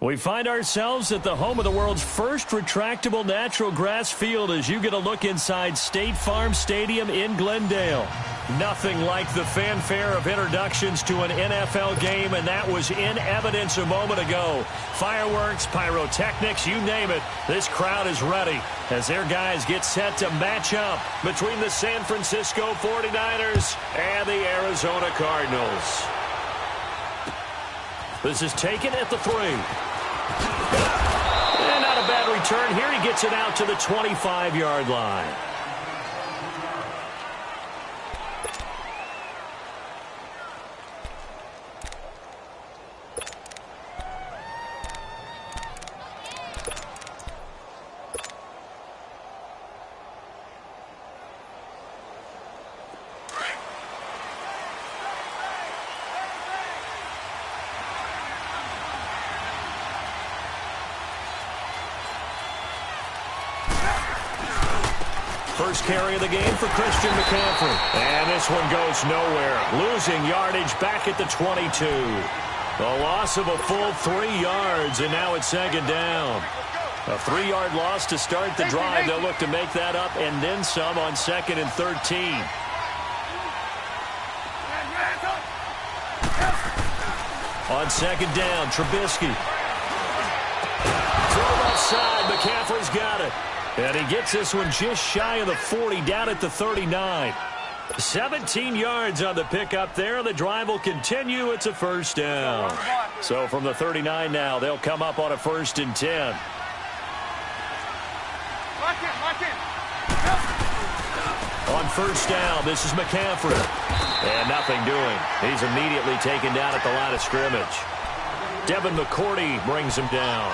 We find ourselves at the home of the world's first retractable natural grass field as you get a look inside State Farm Stadium in Glendale. Nothing like the fanfare of introductions to an NFL game, and that was in evidence a moment ago. Fireworks, pyrotechnics, you name it. This crowd is ready as their guys get set to match up between the San Francisco 49ers and the Arizona Cardinals. This is taken at the 3. And not a bad return here. He gets it out to the 25-yard line. First carry of the game for Christian McCaffrey. And this one goes nowhere. Losing yardage back at the 22. A loss of a full 3 yards, and now it's second down. A 3-yard loss to start the drive. They'll look to make that up and then some on 2nd and 13. On 2nd down, Trubisky. Throw left side. McCaffrey's got it. And he gets this one just shy of the 40, down at the 39. 17 yards on the pickup there. The drive will continue. It's a first down. So from the 39 now, they'll come up on a 1st and 10. On 1st down, this is McCaffrey. And nothing doing. He's immediately taken down at the line of scrimmage. Devin McCourty brings him down.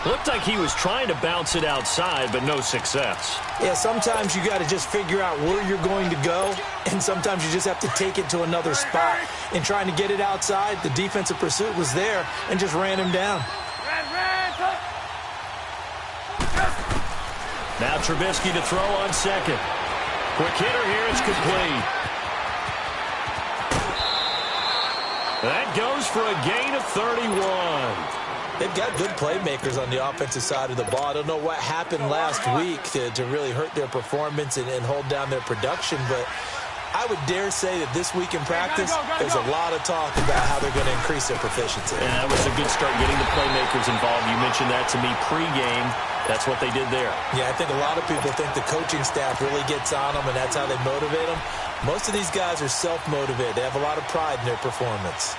Looked like he was trying to bounce it outside, but no success. Yeah, sometimes you got to just figure out where you're going to go, and sometimes you just have to take it to another spot. In trying to get it outside, the defensive pursuit was there and just ran him down. Now Trubisky to throw on 2nd. Quick hitter here, it's complete. That goes for a gain of 31. They've got good playmakers on the offensive side of the ball. I don't know what happened last week to really hurt their performance and hold down their production, but I would dare say that this week in practice, there's a lot of talk about how they're going to increase their proficiency. And that was a good start getting the playmakers involved. You mentioned that to me pregame. That's what they did there. Yeah, I think a lot of people think the coaching staff really gets on them, and that's how they motivate them. Most of these guys are self-motivated. They have a lot of pride in their performance.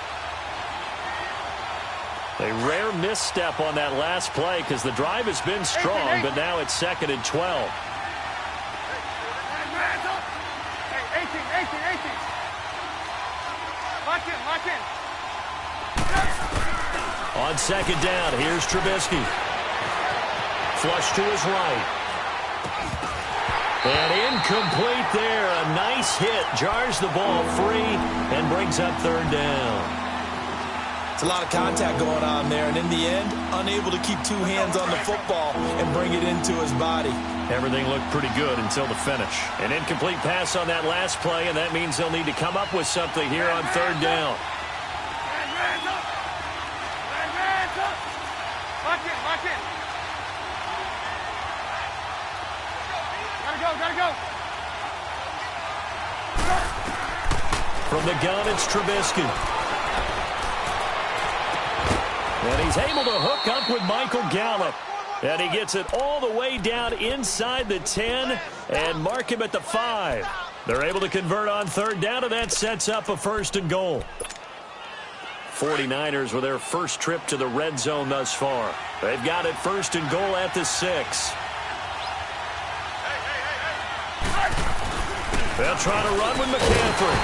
A rare misstep on that last play because the drive has been strong, but now it's 2nd and 12. On 2nd down, here's Trubisky. Flush to his right. And incomplete there. A nice hit. Jars the ball free and brings up 3rd down. A lot of contact going on there, and in the end, unable to keep 2 hands on the football and bring it into his body. Everything looked pretty good until the finish. An incomplete pass on that last play, and that means they'll need to come up with something here on 3rd down. Gotta go. From the gun, it's Trubisky. And he's able to hook up with Michael Gallup. And he gets it all the way down inside the 10 and mark him at the 5. They're able to convert on 3rd down, and that sets up a 1st and goal. 49ers with their first trip to the red zone thus far. They've got it 1st and goal at the 6. They'll try to run with McCaffrey.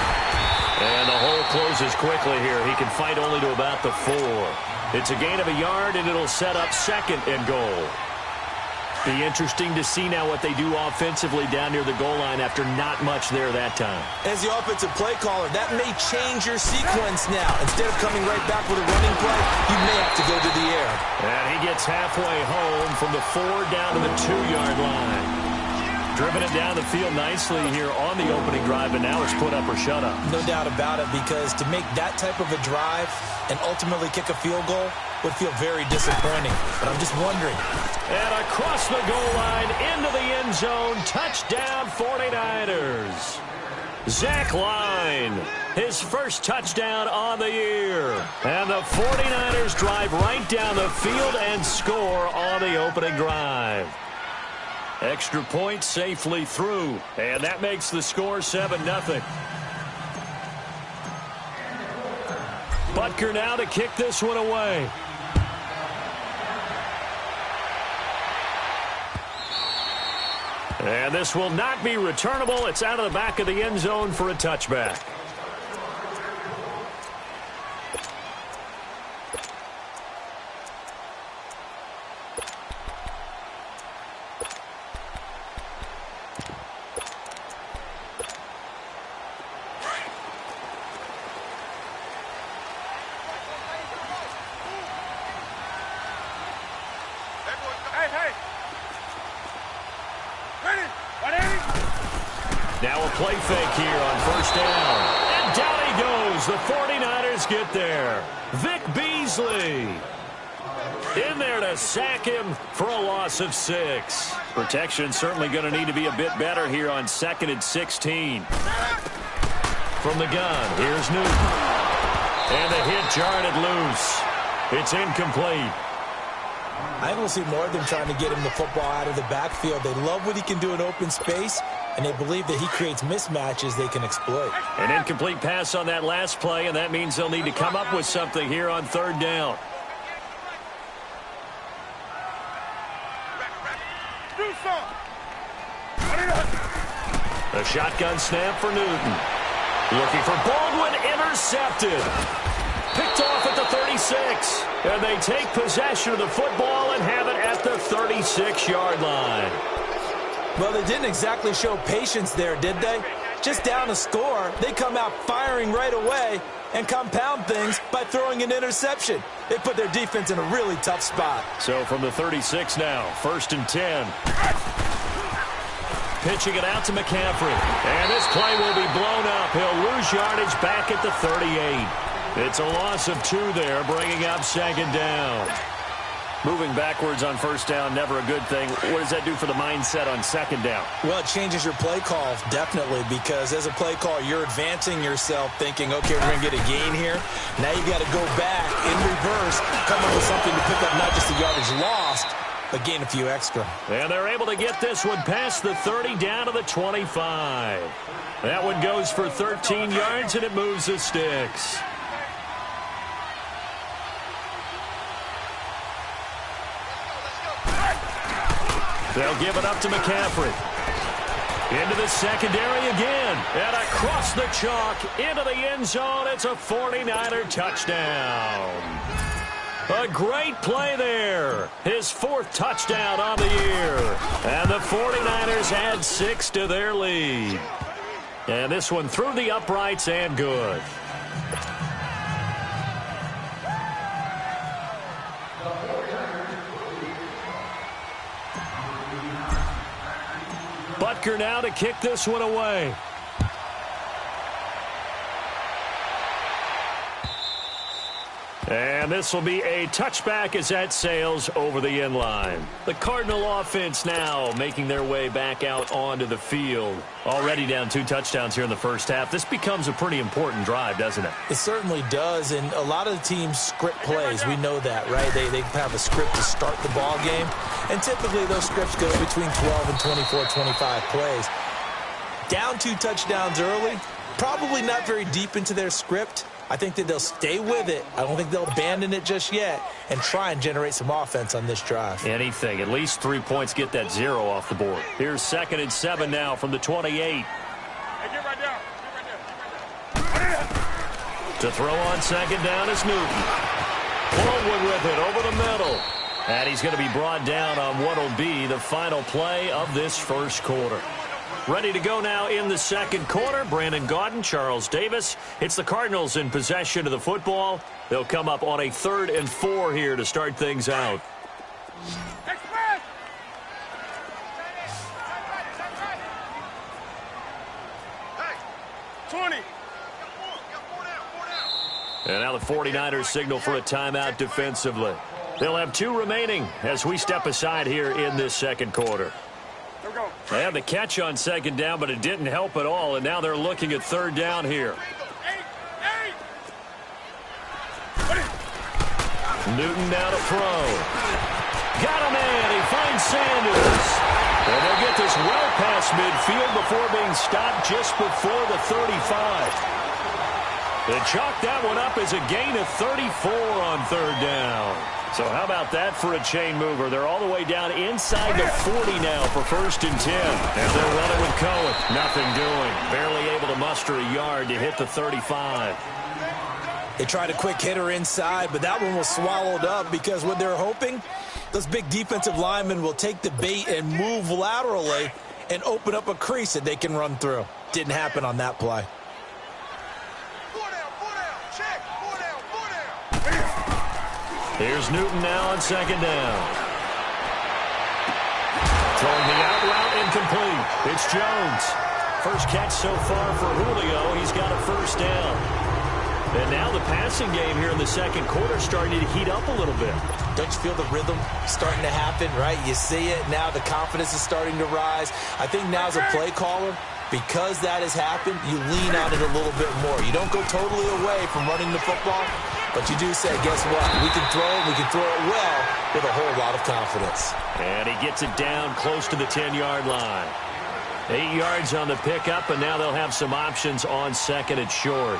And the hole closes quickly here. He can fight only to about the 4. It's a gain of a yard, and it'll set up 2nd and goal. Be interesting to see now what they do offensively down near the goal line after not much there that time. As the offensive play caller, that may change your sequence now. Instead of coming right back with a running play, you may have to go to the air. And he gets halfway home from the 4 down to the 2-yard line. driven it down the field nicely here on the opening drive, and now it's put up or shut up. No doubt about it, because to make that type of a drive and ultimately kick a field goal would feel very disappointing. But I'm just wondering. And across the goal line, into the end zone, touchdown 49ers. Zach Line, his first touchdown on the year. And the 49ers drive right down the field and score on the opening drive. Extra point safely through, and that makes the score 7-0. Butker now to kick this one away. And this will not be returnable. It's out of the back of the end zone for a touchback. Now a play fake here on first down. And down he goes. The 49ers get there. Vic Beasley in there to sack him for a loss of 6. Protection certainly going to need to be a bit better here on 2nd and 16. From the gun, here's Newton. And the hit jarred it loose. It's incomplete. I will see more of them trying to get him the football out of the backfield. They love what he can do in open space, and they believe that he creates mismatches they can exploit. An incomplete pass on that last play, and that means they'll need to come up with something here on 3rd down. A shotgun snap for Newton. Looking for Baldwin, intercepted. Picked off at the 36. And they take possession of the football and have it at the 36-yard line. Well, they didn't exactly show patience there, did they? Just down a score, they come out firing right away and compound things by throwing an interception. They put their defense in a really tough spot. So from the 36 now, 1st and 10. Pitching it out to McCaffrey. And this play will be blown up. He'll lose yardage back at the 38. It's a loss of 2 there, bringing up 2nd down. Moving backwards on 1st down, never a good thing. What does that do for the mindset on 2nd down? Well, it changes your play call, definitely, because as a play call, you're advancing yourself thinking, okay, we're going to get a gain here. Now you've got to go back in reverse, come up with something to pick up not just the yardage lost, but gain a few extra. And they're able to get this one past the 30 down to the 25. That one goes for 13 yards, and it moves the sticks. They'll give it up to McCaffrey. Into the secondary again. And across the chalk, into the end zone. It's a 49er touchdown. A great play there. His 4th touchdown on the year. And the 49ers add 6 to their lead. And this one through the uprights and good. Butker now to kick this one away. And this will be a touchback as that sails over the end line. The Cardinal offense now making their way back out onto the field. Already down 2 touchdowns here in the first half. This becomes a pretty important drive, doesn't it? It certainly does, and a lot of the teams script plays. We know that, right? They have a script to start the ball game, and typically those scripts go between 12 and 24, 25 plays. Down 2 touchdowns early, probably not very deep into their script. I think that they'll stay with it. I don't think they'll abandon it just yet and try and generate some offense on this drive. Anything. At least 3 points, get that 0 off the board. Here's 2nd and 7 now from the 28. Hey, get right down. Get right down. To throw on 2nd down is Newton. Baldwin with it over the middle. And he's going to be brought down on what will be the final play of this first quarter. Ready to go now in the second quarter. Brandon Gaudin, Charles Davis. It's the Cardinals in possession of the football. They'll come up on a 3rd and 4 here to start things out. 20. And now the 49ers signal for a timeout defensively. They'll have 2 remaining as we step aside here in this second quarter. Here we go. They had the catch on second down, but it didn't help at all, and now they're looking at third down here. Newton now to throw. Got him in. He finds Sanders. And they'll get this well past midfield before being stopped just before the 35. They chalk that one up as a gain of 34 on third down. So how about that for a chain mover? They're all the way down inside the 40 now for 1st and 10. And they're running with Cohen. Nothing doing. Barely able to muster a yard to hit the 35. They tried a quick hitter inside, but that one was swallowed up because what they're hoping, those big defensive linemen will take the bait and move laterally and open up a crease that they can run through. Didn't happen on that play. Here's Newton now on second down. Throwing the out route incomplete. It's Jones. First catch so far for Julio. He's got a first down. And now the passing game here in the second quarter starting to heat up a little bit. Don't you feel the rhythm starting to happen, right? You see it. Now the confidence is starting to rise. I think now as a play caller, because that has happened, you lean on it a little bit more. You don't go totally away from running the football, but you do say, guess what? We can throw it. We can throw it well with a whole lot of confidence. And he gets it down close to the 10-yard line. 8 yards on the pickup, and now they'll have some options on second and short.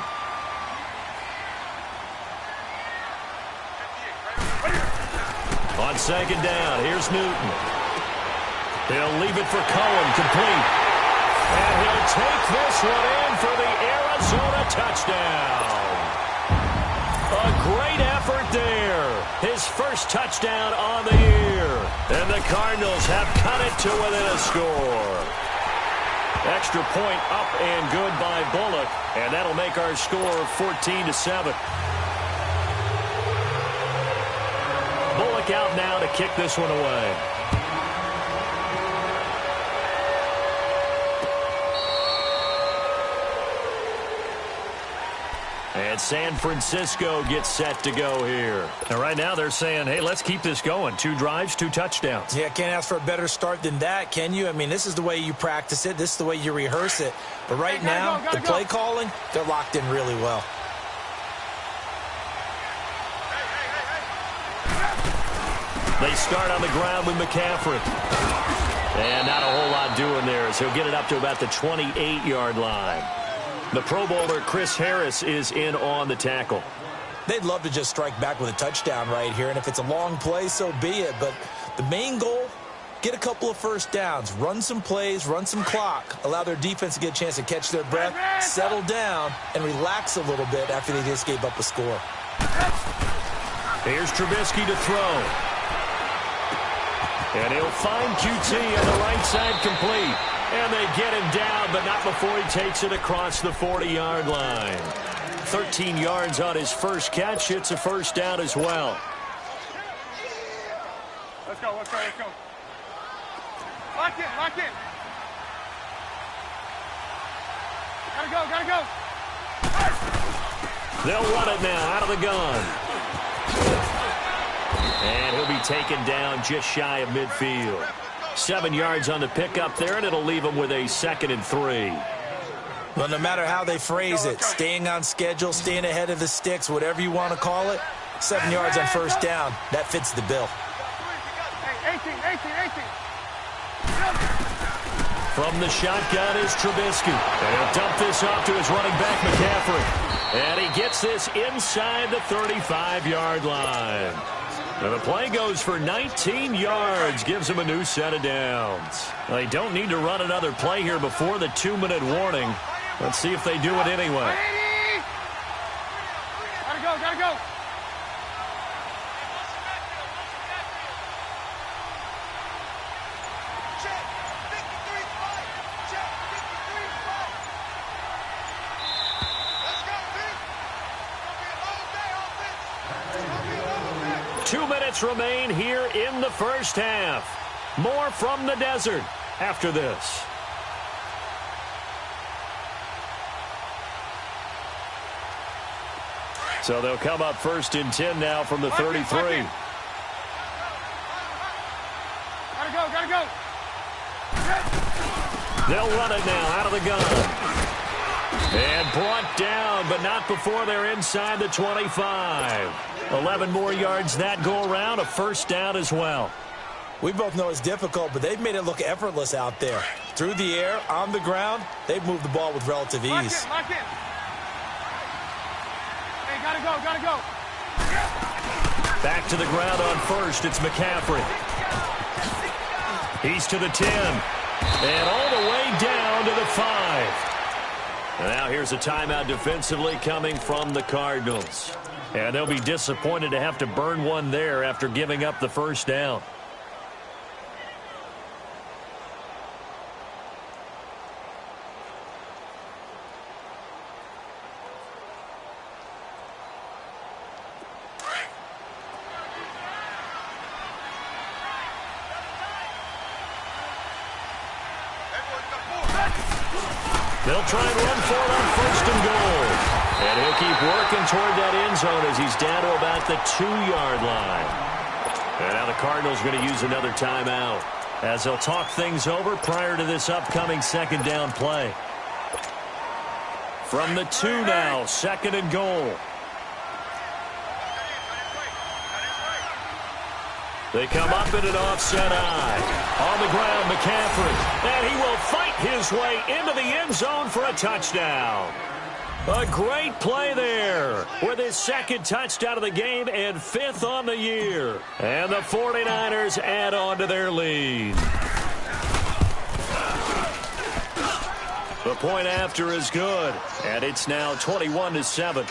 On second down, here's Newton. He'll leave it for Cohen, complete. And he'll take this one in for the Arizona touchdown. A great effort there. His first touchdown on the year. And the Cardinals have cut it to within a score. Extra point up and good by Bullock. And that'll make our score 14-7. Bullock out now to kick this one away. And San Francisco gets set to go here. And right now they're saying, hey, let's keep this going. 2 drives, 2 touchdowns. Yeah, can't ask for a better start than that, can you? I mean, this is the way you practice it. This is the way you rehearse it. But right now, the play calling, they're locked in really well. They start on the ground with McCaffrey. And not a whole lot doing there as he'll get it up to about the 28-yard line. The Pro Bowler Chris Harris is in on the tackle. They'd love to just strike back with a touchdown right here, and if it's a long play, so be it. But the main goal, get a couple of first downs, run some plays, run some clock, allow their defense to get a chance to catch their breath, settle down, and relax a little bit after they just gave up a score. Here's Trubisky to throw. And he'll find QT on the right side complete. And they get him down, but not before he takes it across the 40-yard line. 13 yards on his first catch. It's a first down as well. Let's go, let's go, let's go. Lock in, lock in. Gotta go. They'll run it now out of the gun. And he'll be taken down just shy of midfield. 7 yards on the pickup there, and it'll leave him with a 2nd and 3. Well, no matter how they phrase it, staying on schedule, staying ahead of the sticks, whatever you want to call it, 7 yards on first down, that fits the bill. 18. From the shotgun is Trubisky. And he'll dump this off to his running back, McCaffrey. And he gets this inside the 35-yard line. And the play goes for 19 yards, gives him a new set of downs. They don't need to run another play here before the 2-minute warning. Let's see if they do it anyway. Gotta go. Remain here in the first half. More from the desert after this. So they'll come up 1st and 10 now from the 33. Gotta go. They'll run it now out of the gun. And brought down, but not before they're inside the 25. 11 more yards that go around, a 1st down as well. We both know it's difficult, but they've made it look effortless out there. Through the air, on the ground, they've moved the ball with relative ease. Lock in. Hey, gotta go. Back to the ground on 1st, it's McCaffrey. He's to the 10. And all the way down to the 5. And now here's a timeout defensively coming from the Cardinals. And they'll be disappointed to have to burn one there after giving up the 1st down. They'll try and run for it on 1st and goal. And he'll keep working toward that end zone as he's down to about the 2-yard line. And now the Cardinals are going to use another timeout as they'll talk things over prior to this upcoming 2nd down play. From the 2 now, 2nd and goal. They come up in an offset eye. On the ground, McCaffrey. And he will fight his way into the end zone for a touchdown. A great play there with his 2nd touchdown of the game and 5th on the year. And the 49ers add on to their lead. The point after is good, and it's now 21-7.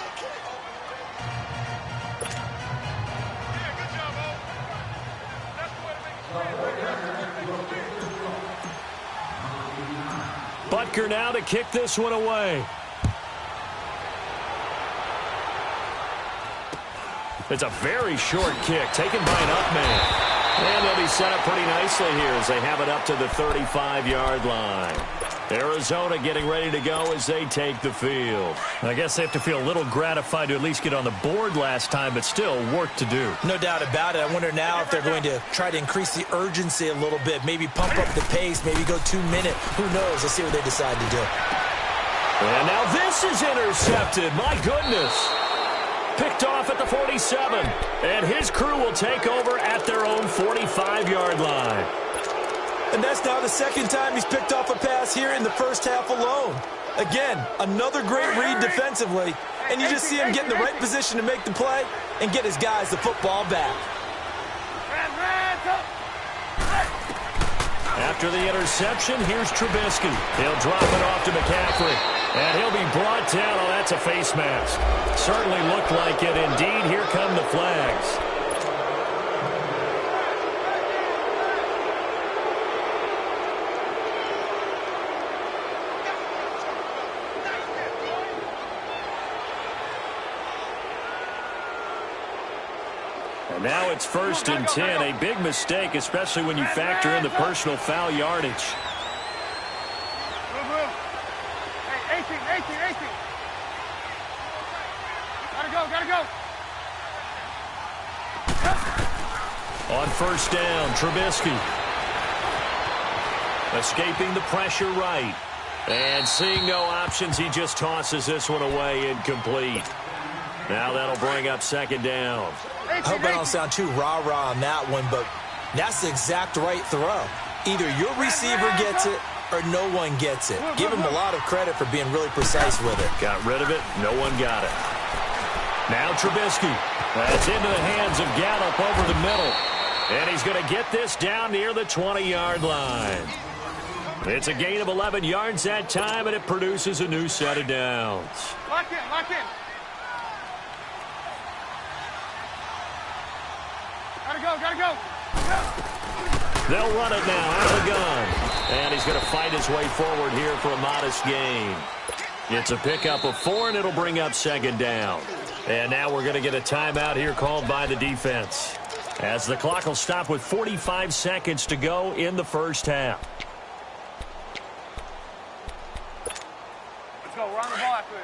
Butker now to kick this one away. It's a very short kick taken by an up man. And they'll be set up pretty nicely here as they have it up to the 35-yard line. Arizona getting ready to go as they take the field. I guess they have to feel a little gratified to at least get on the board last time, but still work to do. No doubt about it. I wonder now if they're going to try to increase the urgency a little bit, maybe pump up the pace, maybe go 2-minute. Who knows? Let's see what they decide to do. And now this is intercepted. My goodness. Picked off at the 47. And his crew will take over at their own 45-yard line. And that's now the 2nd time he's picked off a pass here in the 1st half alone. Again, another great read defensively. And you just see him get in the right position to make the play and get his guys the football back. After the interception, here's Trubisky. He'll drop it off to McCaffrey. And he'll be brought down. Oh, that's a face mask. Certainly looked like it. Indeed, here come the flags. And now it's 1st and 10. A big mistake, especially when you factor in the personal foul yardage. Hey, 18. Gotta go. On 1st down, Trubisky. Escaping the pressure right. And seeing no options, he just tosses this one away incomplete. Now that'll bring up 2nd down. I hope I don't sound too rah-rah on that one, but that's the exact right throw. Either your receiver gets it or no one gets it. Give him a lot of credit for being really precise with it. Got rid of it. No one got it. Now Trubisky. That's into the hands of Gallup over the middle. And he's going to get this down near the 20-yard line. It's a gain of 11 yards that time, and it produces a new set of downs. Lock in. Gotta go. They'll run it now out of the gun. And he's going to fight his way forward here for a modest gain. It's a pickup of 4, and it'll bring up 2nd down. And now we're going to get a timeout here called by the defense, as the clock will stop with 45 seconds to go in the 1st half. Let's go. We're on the ball after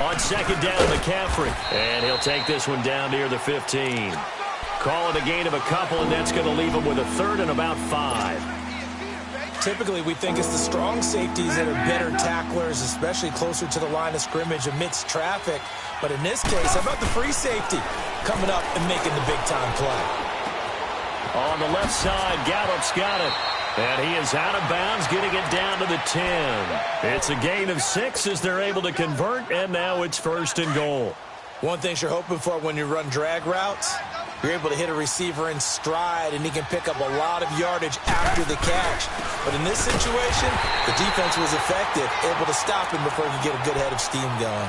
On second down, McCaffrey. And he'll take this one down near the 15. Call it a gain of a couple, and that's going to leave him with a third and about 5. Typically, we think it's the strong safeties that are better tacklers, especially closer to the line of scrimmage amidst traffic. But in this case, how about the free safety coming up and making the big-time play? On the left side, Gallup's got it. And he is out of bounds, getting it down to the 10. It's a gain of 6 as they're able to convert, and now it's 1st and goal. One thing you're hoping for when you run drag routes, you're able to hit a receiver in stride, and he can pick up a lot of yardage after the catch. But in this situation, the defense was effective, able to stop him before he could get a good head of steam going.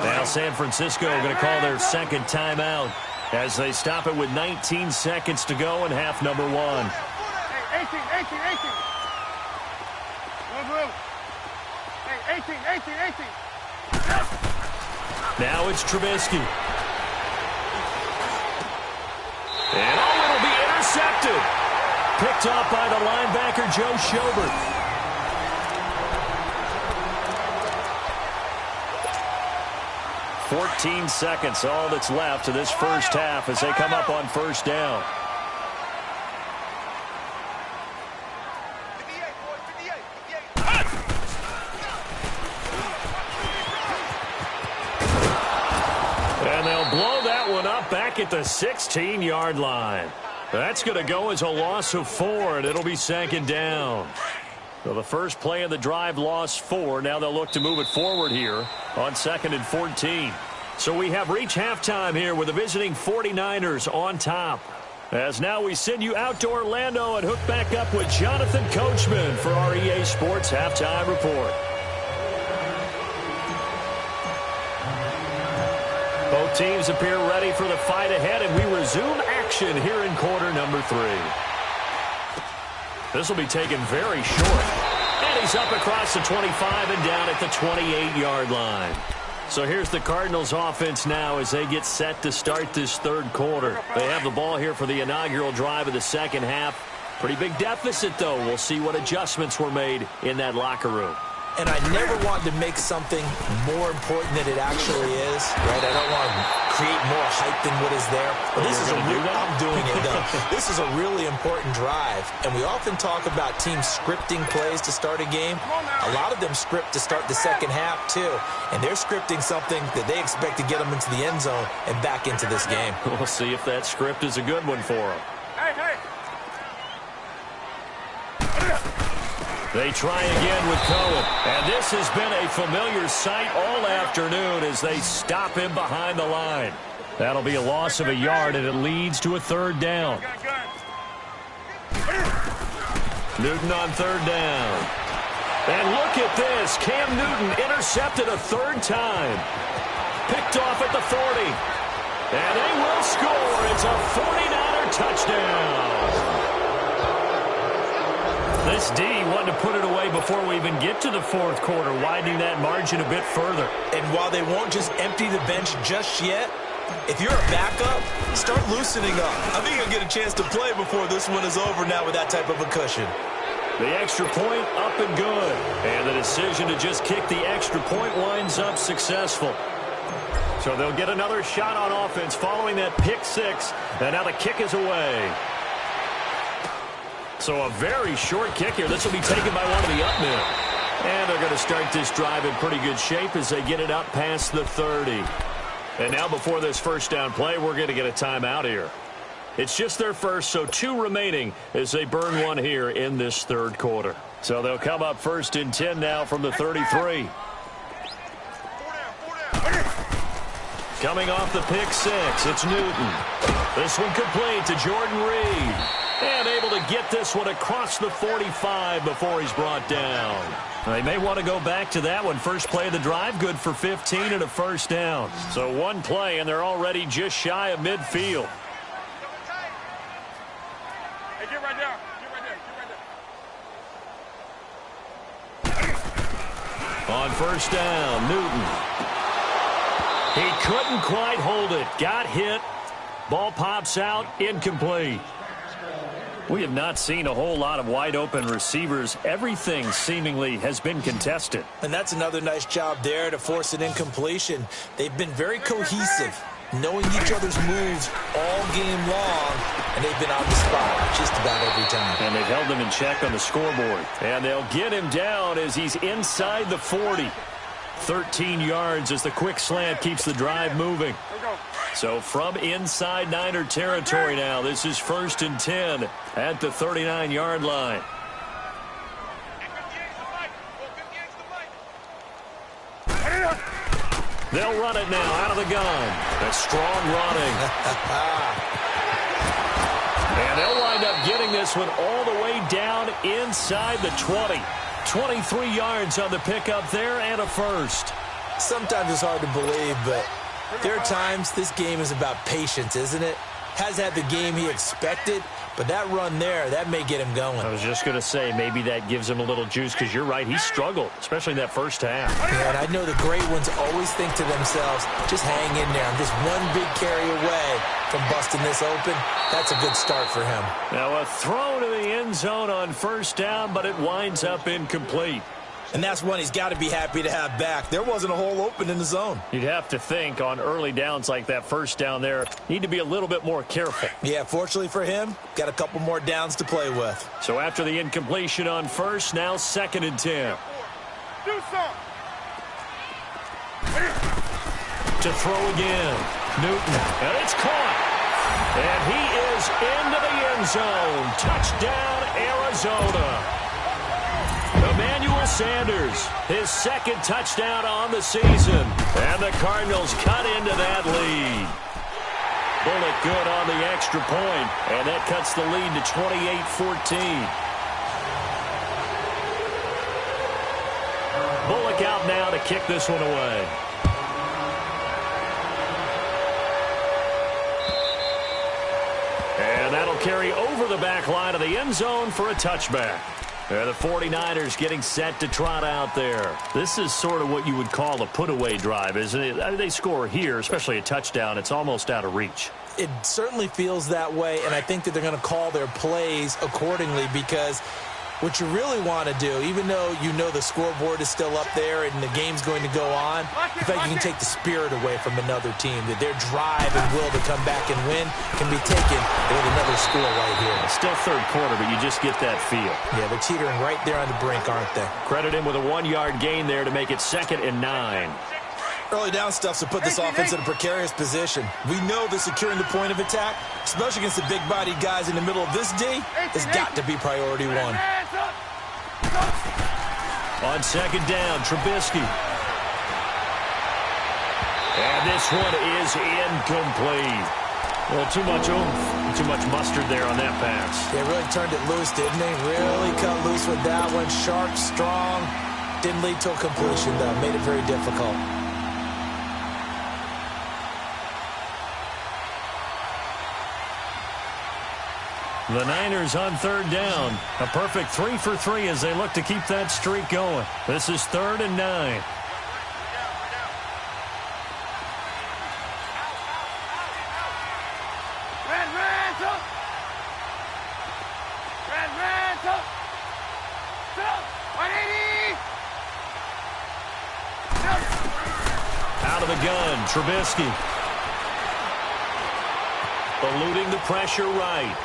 Now San Francisco going to call their second timeout as they stop it with 19 seconds to go in half number 1. 18. Move. Hey, 18. Now it's Trubisky. And it'll be intercepted. Picked off by the linebacker, Joe Schobert. "14 seconds, all that's left of this first half as they come up on first down. And they'll blow that one up back at the 16-yard line. That's going to go as a loss of 4, and it'll be second down. So the first play of the drive lost 4. Now they'll look to move it forward here on 2nd and 14. So we have reached halftime here with the visiting 49ers on top. As now we send you out to Orlando and hook back up with Jonathan Coachman for our EA Sports Halftime Report. Both teams appear ready for the fight ahead, and we resume action here in quarter number 3. This will be taken very short. And he's up across the 25 and down at the 28-yard line. So here's the Cardinals offense now as they get set to start this third quarter. They have the ball here for the inaugural drive of the second half. Pretty big deficit, though. We'll see what adjustments were made in that locker room. And I never want to make something more important than it actually is, right? I don't want to create more hype than what is there. But this is I'm doing it, though. This is a really important drive. And we often talk about teams scripting plays to start a game. A lot of them script to start the second half, too. And they're scripting something that they expect to get them into the end zone and back into this game. We'll see if that script is a good one for them. Hey. They try again with Cohen. And this has been a familiar sight all afternoon as they stop him behind the line. That'll be a loss of a yard, and it leads to a third down. Newton on third down. And look at this. Cam Newton intercepted a third time. Picked off at the 40. And they will score. It's a 49er touchdown. This D wanted to put it away before we even get to the fourth quarter, widening that margin a bit further. And while they won't just empty the bench just yet, if you're a backup, start loosening up. I think you'll get a chance to play before this one is over now with that type of a cushion. The extra point up and good. And the decision to just kick the extra point winds up successful. So they'll get another shot on offense following that pick six. And now the kick is away. So a very short kick here. This will be taken by one of the up men. And they're going to start this drive in pretty good shape as they get it up past the 30. And now before this first down play, we're going to get a timeout here. It's just their first, so 2 remaining as they burn one here in this third quarter. So they'll come up 1st and 10 now from the 33. Coming off the pick six, it's Newton. This one complete to Jordan Reed. And able to get this one across the 45 before he's brought down. They may want to go back to that one. First play of the drive, good for 15 and a first down. So one play, and they're already just shy of midfield. Hey, get right there. On first down, Newton. He couldn't quite hold it. Got hit. Ball pops out, incomplete. We have not seen a whole lot of wide-open receivers. Everything seemingly has been contested. And that's another nice job there to force an incompletion. They've been very cohesive, knowing each other's moves all game long, and they've been on the spot just about every time. And they've held him in check on the scoreboard. And they'll get him down as he's inside the 40. 13 yards as the quick slant keeps the drive moving. So from inside Niner territory now, this is 1st and 10 at the 39-yard line. They'll run it now out of the gun. That's strong running. And they'll wind up getting this one all the way down inside the 20. 23 yards on the pickup there and a first. Sometimes it's hard to believe, but there are times this game is about patience, isn't it? Has had the game he expected, but that run there, that may get him going. I was just going to say, maybe that gives him a little juice, because you're right, he struggled, especially in that first half. Yeah, and I know the great ones always think to themselves, just hang in there. I'm just one big carry away from busting this open. That's a good start for him. Now a throw to the end zone on first down, but it winds up incomplete. And that's one he's got to be happy to have back. There wasn't a hole open in the zone. You'd have to think on early downs like that first down there, need to be a little bit more careful. Yeah, fortunately for him, got a couple more downs to play with. So after the incompletion on first, now 2nd and 10. Do something. To throw again. Newton. And it's caught. And he is into the end zone. Touchdown, Arizona. Emmanuel Sanders, his 2nd touchdown on the season. And the Cardinals cut into that lead. Bullock good on the extra point, and that cuts the lead to 28-14. Bullock out now to kick this one away. And that'll carry over the back line of the end zone for a touchback. The 49ers getting set to trot out there. This is sort of what you would call a put-away drive, isn't it? I mean, they score here, especially a touchdown. It's almost out of reach. It certainly feels that way, and I think that they're going to call their plays accordingly, because what you really want to do, even though you know the scoreboard is still up there and the game's going to go on, in fact, you can take the spirit away from another team, that their drive and will to come back and win can be taken with another score right here. Still third quarter, but you just get that feel. Yeah, they're teetering right there on the brink, aren't they? Credit him with a 1-yard gain there to make it 2nd and 9. Early down stuff to put this offense in a precarious position. We know that securing the point of attack, especially against the big-bodied guys in the middle of this D, has got to be priority one. On 2nd down, Trubisky. And this one is incomplete. Well, too much oomph, too much mustard there on that pass. They really turned it loose, didn't they? Really cut loose with that one. Sharp, strong. Didn't lead to a completion, though. Made it very difficult. The Niners on 3rd down. A perfect 3 for 3 as they look to keep that streak going. This is 3rd and 9. Out of the gun, Trubisky. Eluding the pressure right.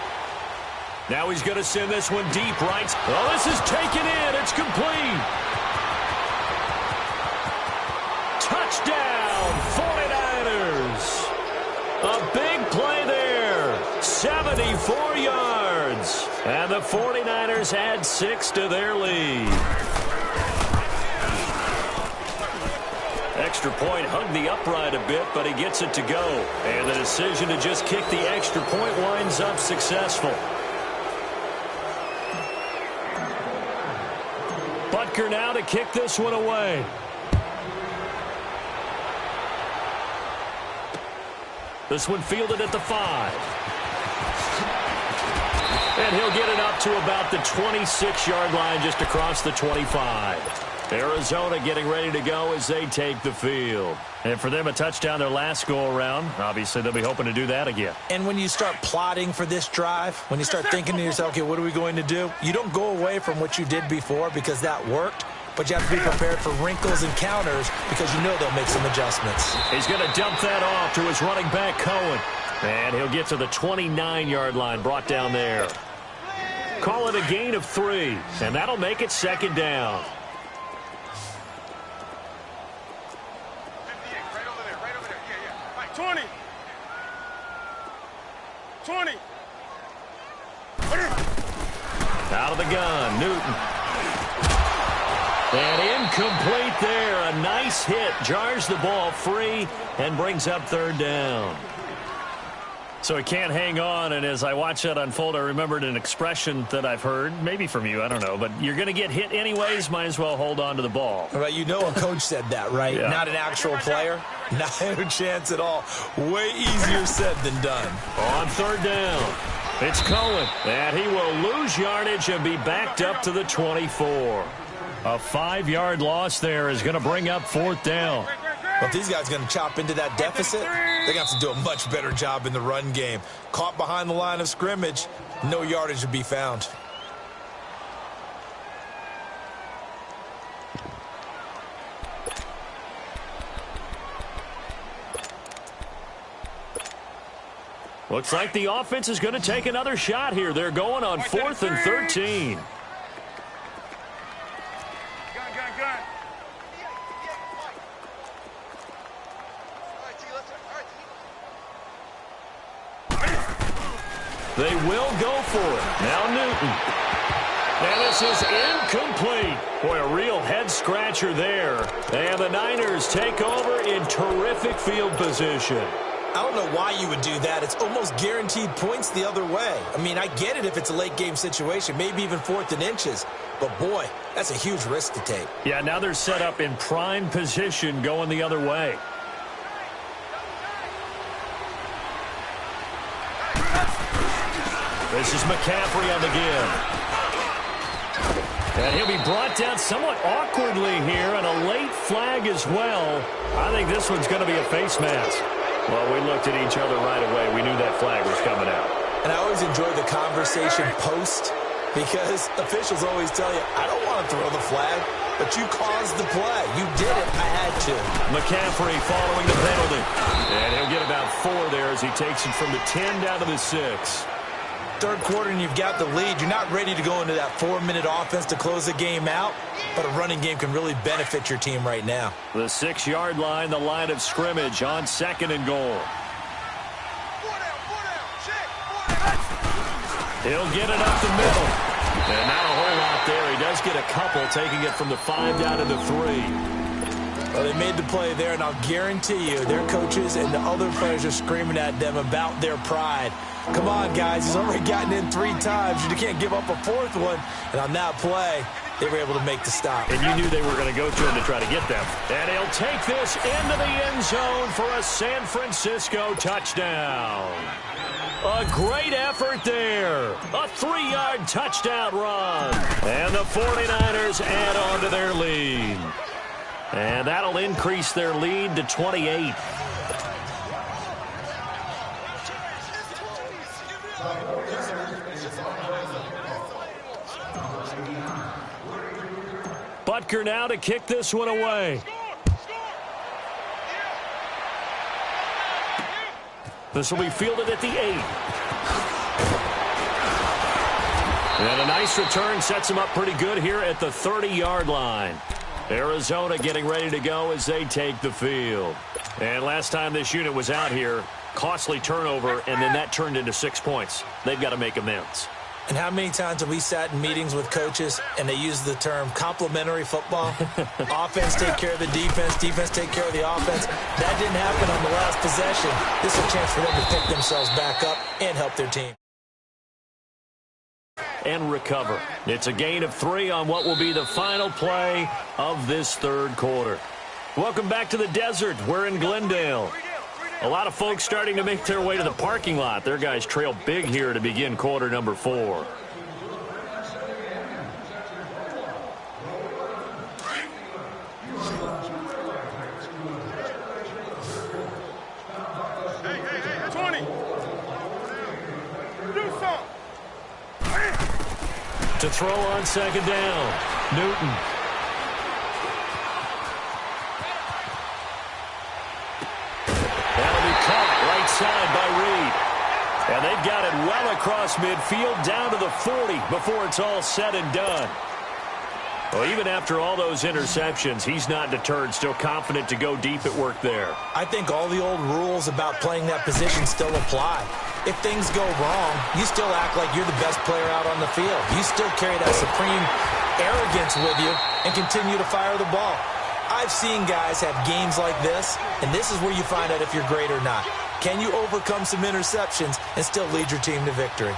Now he's going to send this one deep right. Oh, this is taken in. It's complete. Touchdown, 49ers. A big play there. 74 yards. And the 49ers add 6 to their lead. Extra point hugged the upright a bit, but he gets it to go. And the decision to just kick the extra point winds up successful. Butker now to kick this one away. This one fielded at the 5. And he'll get it up to about the 26-yard line, just across the 25. Arizona getting ready to go as they take the field. And for them, a touchdown their last go-around. Obviously, they'll be hoping to do that again. And when you start plotting for this drive, when you start thinking to yourself, okay, what are we going to do? You don't go away from what you did before because that worked, but you have to be prepared for wrinkles and counters because you know they'll make some adjustments. He's going to dump that off to his running back, Cohen. And he'll get to the 29-yard line, brought down there. Call it a gain of 3, and that'll make it second down. Right over there. Yeah. Right, 20. 20. Out of the gun, Newton. And incomplete there. A nice hit. Jars the ball free and brings up third down. So he can't hang on, and as I watch that unfold, I remembered an expression that I've heard, maybe from you, I don't know, but you're going to get hit anyways, might as well hold on to the ball. Right, you know a coach said that, right? Yeah. Not an actual player. Not a chance at all. Way easier said than done. On third down, it's Cohen, and he will lose yardage and be backed up to the 24. A 5-yard loss there is going to bring up fourth down. But these guys are going to chop into that deficit. They're going to have to do a much better job in the run game. Caught behind the line of scrimmage, no yardage to be found. Looks like the offense is going to take another shot here. They're going on 4th and 13. Gun. They will go for it. Now Newton. And this is incomplete. Boy, a real head-scratcher there. And the Niners take over in terrific field position. I don't know why you would do that. It's almost guaranteed points the other way. I mean, I get it if it's a late-game situation, maybe even 4th and inches. But, boy, that's a huge risk to take. Yeah, now they're set up in prime position going the other way. This is McCaffrey on the give. And he'll be brought down somewhat awkwardly here, and a late flag as well. I think this one's going to be a face mask. Well, we looked at each other right away. We knew that flag was coming out. And I always enjoy the conversation post because officials always tell you, I don't want to throw the flag, but you caused the play. You did it. I had to. McCaffrey following the penalty. And he'll get about 4 there as he takes it from the 10 down to the 6. Third quarter and you've got the lead. You're not ready to go into that 4-minute offense to close the game out, but a running game can really benefit your team right now. The 6-yard line, the line of scrimmage on 2nd and goal. He'll get it up the middle. And not a whole lot there. He does get a couple, taking it from the 5 down to the 3. Well, they made the play there, and I'll guarantee you their coaches and the other players are screaming at them about their pride. Come on, guys. He's already gotten in 3 times. You can't give up a 4th one. And on that play, they were able to make the stop. And you knew they were going to go to him to try to get them. And he'll take this into the end zone for a San Francisco touchdown. A great effort there. A 3-yard touchdown run. And the 49ers add on to their lead. And that'll increase their lead to 28. Butker now to kick this one away. This will be fielded at the 8. And a nice return sets him up pretty good here at the 30-yard line. Arizona getting ready to go as they take the field. And last time this unit was out here, costly turnover, and then that turned into 6 points. They've got to make amends. And how many times have we sat in meetings with coaches and they use the term complementary football? Offense take care of the defense, defense take care of the offense. That didn't happen on the last possession. This is a chance for them to pick themselves back up and help their team. And recover. It's a gain of 3 on what will be the final play of this third quarter. Welcome back to the desert. We're in Glendale. A lot of folks starting to make their way to the parking lot. Their guys trail big here to begin quarter number 4. To throw on second down, Newton. That'll be caught right side by Reed. And they've got it well across midfield down to the 40 before it's all said and done. Well, even after all those interceptions, he's not deterred, still confident to go deep at work there. I think all the old rules about playing that position still apply. If things go wrong, you still act like you're the best player out on the field. You still carry that supreme arrogance with you and continue to fire the ball. I've seen guys have games like this, and this is where you find out if you're great or not. Can you overcome some interceptions and still lead your team to victory?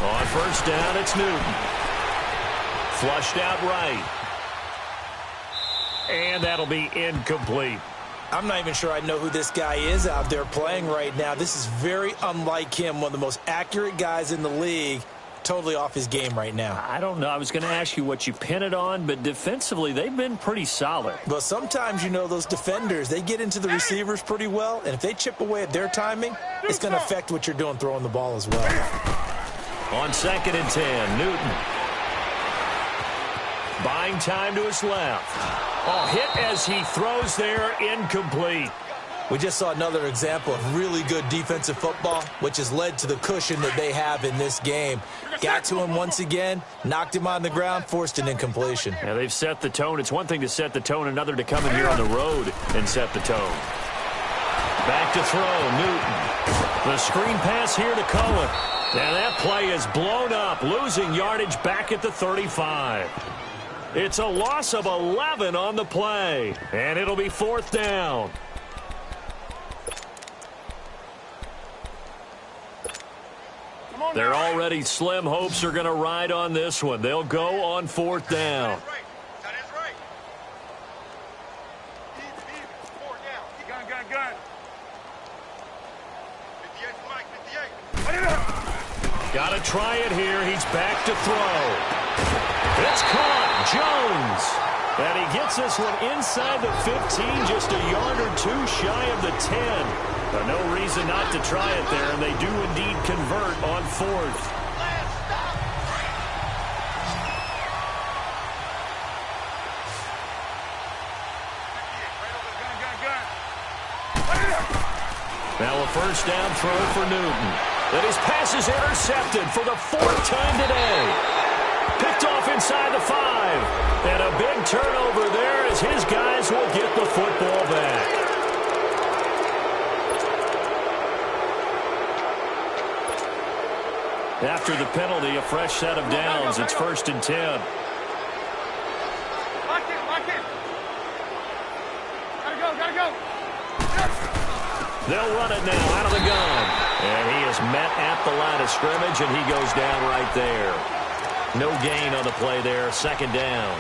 On first down, it's Newton. Flushed out right. And that'll be incomplete. I'm not even sure I know who this guy is out there playing right now. This is very unlike him, one of the most accurate guys in the league. Totally off his game right now. I don't know. I was going to ask you what you pin it on, but defensively, they've been pretty solid. But sometimes, you know, those defenders, they get into the receivers pretty well, and if they chip away at their timing, it's going to affect what you're doing throwing the ball as well. On second and 10, Newton. Buying time to his left. Oh, hit as he throws there, incomplete. We just saw another example of really good defensive football, which has led to the cushion that they have in this game. Got to him once again, knocked him on the ground, forced an incompletion. Yeah, they've set the tone. It's one thing to set the tone, another to come in here on the road and set the tone. Back to throw, Newton. The screen pass here to Cohen. And that play is blown up, losing yardage back at the 35. It's a loss of 11 on the play, and it'll be fourth down. Their already slim hopes are going to ride on this one. They'll go on fourth down. Got to try it here. He's back to throw. It's caught. Jones. And he gets this one inside the 15, just a yard or two shy of the 10. But no reason not to try it there, and they do indeed convert on fourth. Now a first down throw for Newton. And his pass is intercepted for the fourth time today. Picked off inside the 5. And a big turnover there as his guys will get the football back. After the penalty, a fresh set of downs. It's first and 10. Lock it. Gotta go. They'll run it now out of the gun. And he is met at the line of scrimmage, and he goes down right there. No gain on the play there. Second down.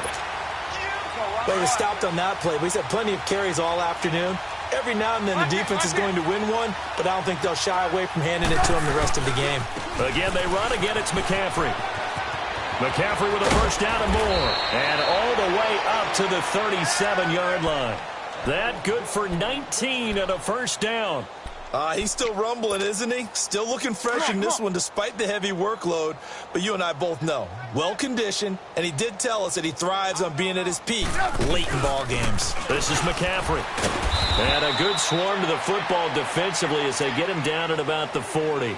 Well, he was stopped on that play, but he's had plenty of carries all afternoon. Every now and then the defense is going to win one, but I don't think they'll shy away from handing it to him the rest of the game. Again, they run. Again, it's McCaffrey. McCaffrey with a first down and more. And all the way up to the 37-yard line. That good for 19 and a first down. He's still rumbling, isn't he? Still looking fresh in this one despite the heavy workload. But you and I both know, well-conditioned, and he did tell us that he thrives on being at his peak late in ball games. This is McCaffrey. And a good swarm to the football defensively as they get him down at about the 40.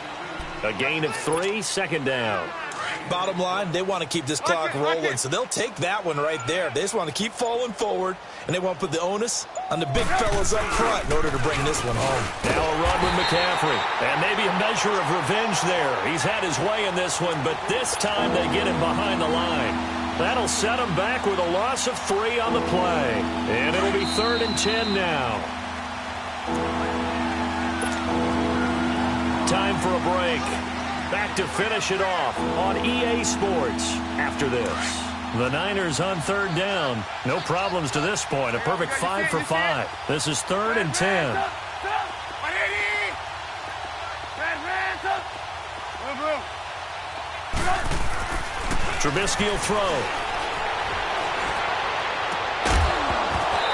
A gain of 3, second down. Bottom line, they want to keep this clock rolling, so they'll take that one right there. They just want to keep falling forward, and they want to put the onus on the big fellas up front in order to bring this one home. Now a run with McCaffrey, and maybe a measure of revenge there. He's had his way in this one, but this time they get him behind the line. That'll set him back with a loss of 3 on the play, and it'll be third and 10 now. Time for a break. Back to finish it off on EA Sports after this. The Niners on third down. No problems to this point. A perfect 5 for 5. This is third and 10. Trubisky will throw.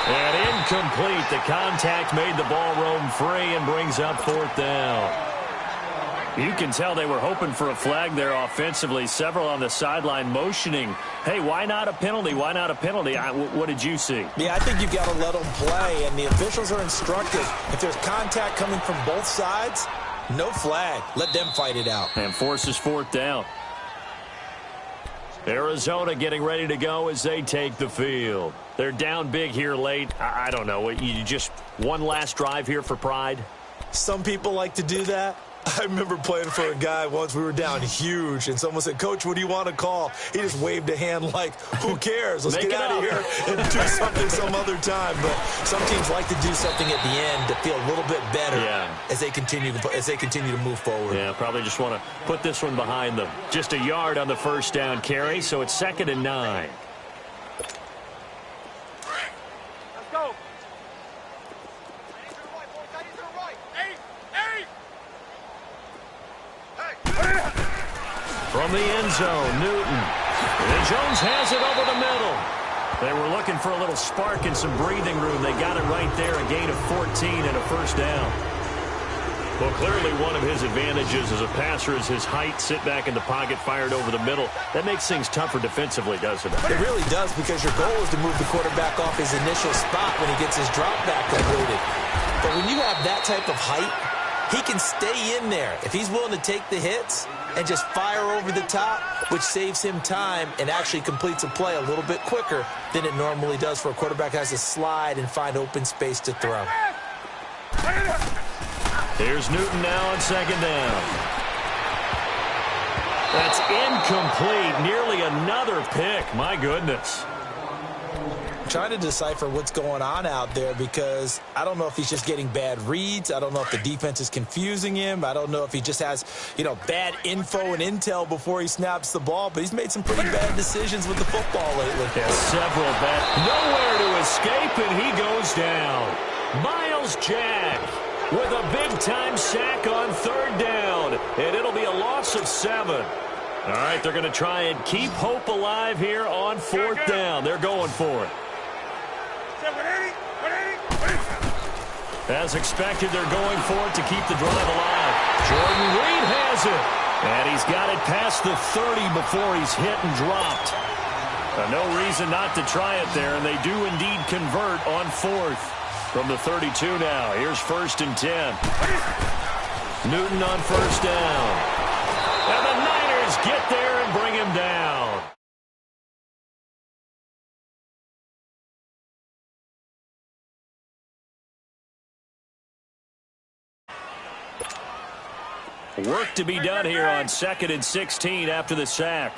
And incomplete. The contact made the ball roam free and brings up 4th down. You can tell they were hoping for a flag there offensively. Several on the sideline motioning, hey, why not a penalty? Why not a penalty? What did you see? Yeah, I think you've got to let them play, and the officials are instructed. If there's contact coming from both sides, no flag. Let them fight it out. And forces 4th down. Arizona getting ready to go as they take the field. They're down big here late. I don't know. You just one last drive here for pride? Some people like to do that. I remember playing for a guy once. We were down huge, and someone said, "Coach, what do you want to call?" He just waved a hand like, who cares? Let's get out of here and do something some other time. But some teams like to do something at the end to feel a little bit better as they continue to move forward. Yeah, probably just want to put this one behind them. Just a yard on the first down carry, so it's 2nd and 9. Let's go. From the end zone, Newton. And Jones has it over the middle. They were looking for a little spark and some breathing room. They got it right there, a gain of 14 and a first down. Well, clearly one of his advantages as a passer is his height. Sit back in the pocket, fired over the middle. That makes things tougher defensively, doesn't it? It really does, because your goal is to move the quarterback off his initial spot when he gets his drop back completed. But when you have that type of height, he can stay in there if he's willing to take the hits and just fire over the top, which saves him time and actually completes a play a little bit quicker than it normally does for a quarterback who has to slide and find open space to throw. Here's Newton now on 2nd down. That's incomplete. Nearly another pick. My goodness. I'm trying to decipher what's going on out there, because I don't know if he's just getting bad reads. I don't know if the defense is confusing him. I don't know if he just has, bad info and intel before he snaps the ball. But he's made some pretty bad decisions with the football lately. Yeah, several bad. Nowhere to escape, and he goes down. Miles Jack with a big-time sack on 3rd down. And it'll be a loss of 7. All right, they're going to try and keep hope alive here on 4th down. They're going for it. As expected, they're going for it to keep the drive alive. Jordan Reed has it. And he's got it past the 30 before he's hit and dropped. No reason not to try it there, and they do indeed convert on 4th. From the 32 now, here's 1st and 10. Newton on 1st down. And the Niners get there and bring him down. Work to be done here on 2nd and 16 after the sack.